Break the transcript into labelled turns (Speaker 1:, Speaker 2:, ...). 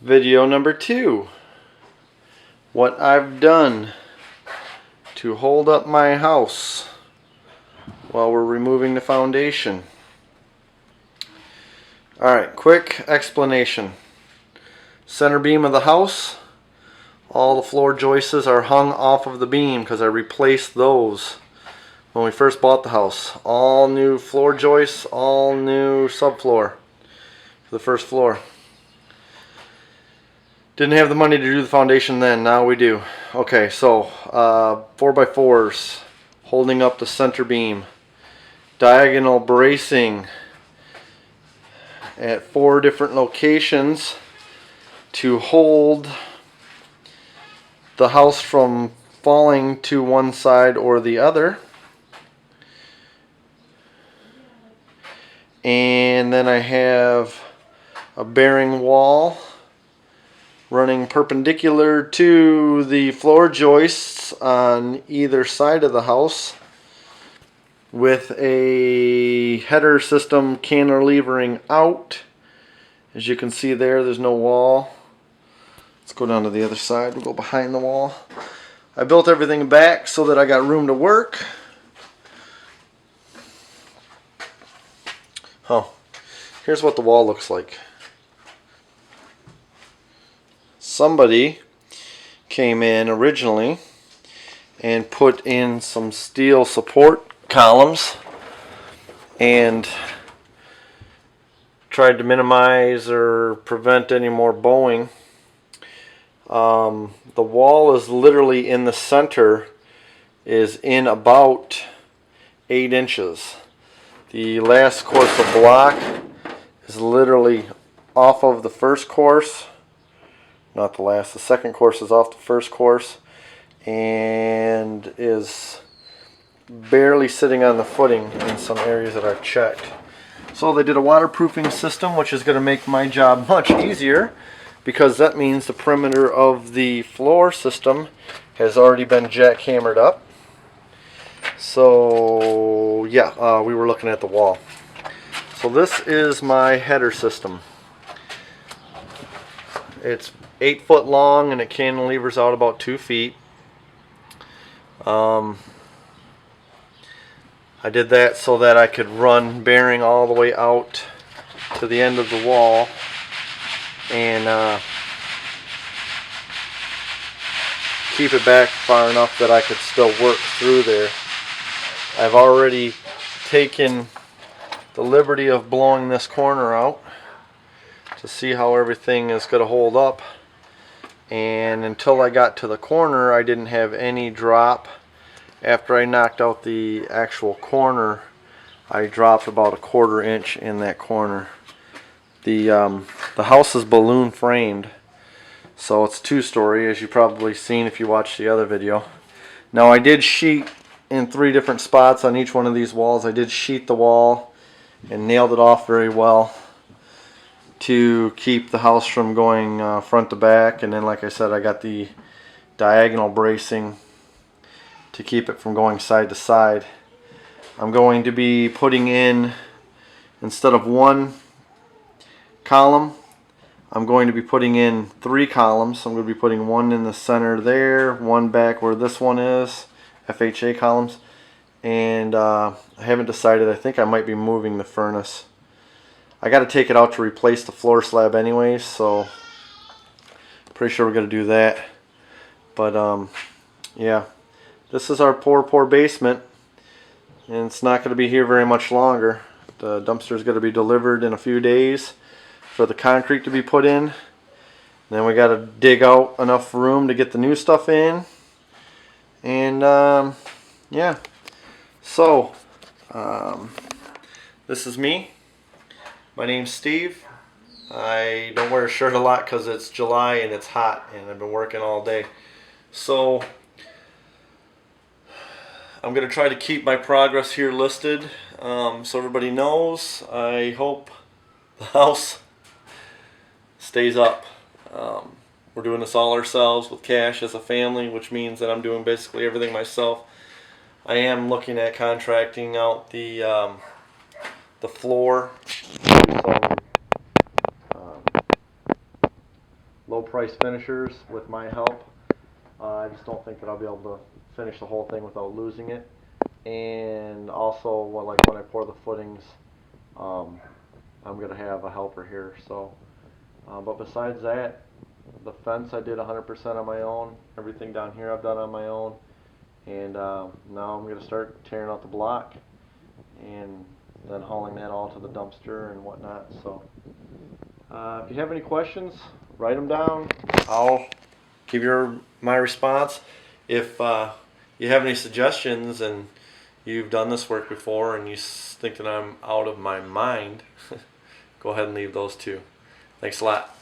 Speaker 1: Video number 2. What I've done to hold up my house while we're removing the foundation. Alright, quick explanation. Center beam of the house, all the floor joists are hung off of the beam because I replaced those when we first bought the house. All new floor joists, all new subfloor for the first floor. Didn't have the money to do the foundation then, now we do. Okay, so 4x4s holding up the center beam. Diagonal bracing at 4 different locations to hold the house from falling to one side or the other. And then I have a bearing wall running perpendicular to the floor joists on either side of the house with a header system cantilevering out. As you can see there's no wall. Let's go down to the other side. We'll go behind the wall. I built everything back so that I got room to work. Oh, here's what the wall looks like. Somebody came in originally and put in some steel support columns and tried to minimize or prevent any more bowing. The wall is literally in the center, is in about 8 inches. The last course of block is literally off of the first course. Not the last, the second course is off the first course and is barely sitting on the footing in some areas that I've checked. So they did a waterproofing system, which is going to make my job much easier because that means the perimeter of the floor system has already been jackhammered up. So yeah, we were looking at the wall. So this is my header system. It's 8 foot long and it cantilevers out about 2 feet. I did that so that I could run bearing all the way out to the end of the wall and keep it back far enough that I could still work through there. I've already taken the liberty of blowing this corner out to see how everything is going to hold up, and until I got to the corner I didn't have any drop. After I knocked out the actual corner, I dropped about 1/4 inch in that corner. The house is balloon framed, so it's 2-story, as you've probably seen if you watched the other video. Now I did sheet in 3 different spots on each one of these walls. I did sheet the wall and nailed it off very well to keep the house from going front to back, and then like I said, I got the diagonal bracing to keep it from going side to side. I'm going to be putting in, instead of 1 column, I'm going to be putting in 3 columns. I'm going to be putting 1 in the center there, 1 back where this one is, FHA columns, and I haven't decided. I think I might be moving the furnace. I got to take it out to replace the floor slab anyways, so pretty sure we're going to do that. But yeah, this is our poor basement, and it's not going to be here very much longer. The dumpster is going to be delivered in a few days for the concrete to be put in. And then we got to dig out enough room to get the new stuff in. And yeah, so this is me. My name's Steve. I don't wear a shirt a lot because it's July and it's hot and I've been working all day. So I'm going to try to keep my progress here listed so everybody knows. I hope the house stays up. We're doing this all ourselves with cash as a family, which means that I'm doing basically everything myself. I am looking at contracting out the floor to some price finishers with my help. I just don't think that I'll be able to finish the whole thing without losing it. And also, well, like when I pour the footings, I'm going to have a helper here. So, but besides that, the fence I did 100% on my own. Everything down here I've done on my own. And now I'm going to start tearing out the block and then hauling that all to the dumpster and whatnot. So if you have any questions, write them down. I'll give you my response. If you have any suggestions and you've done this work before and you think that I'm out of my mind, go ahead and leave those too. Thanks a lot.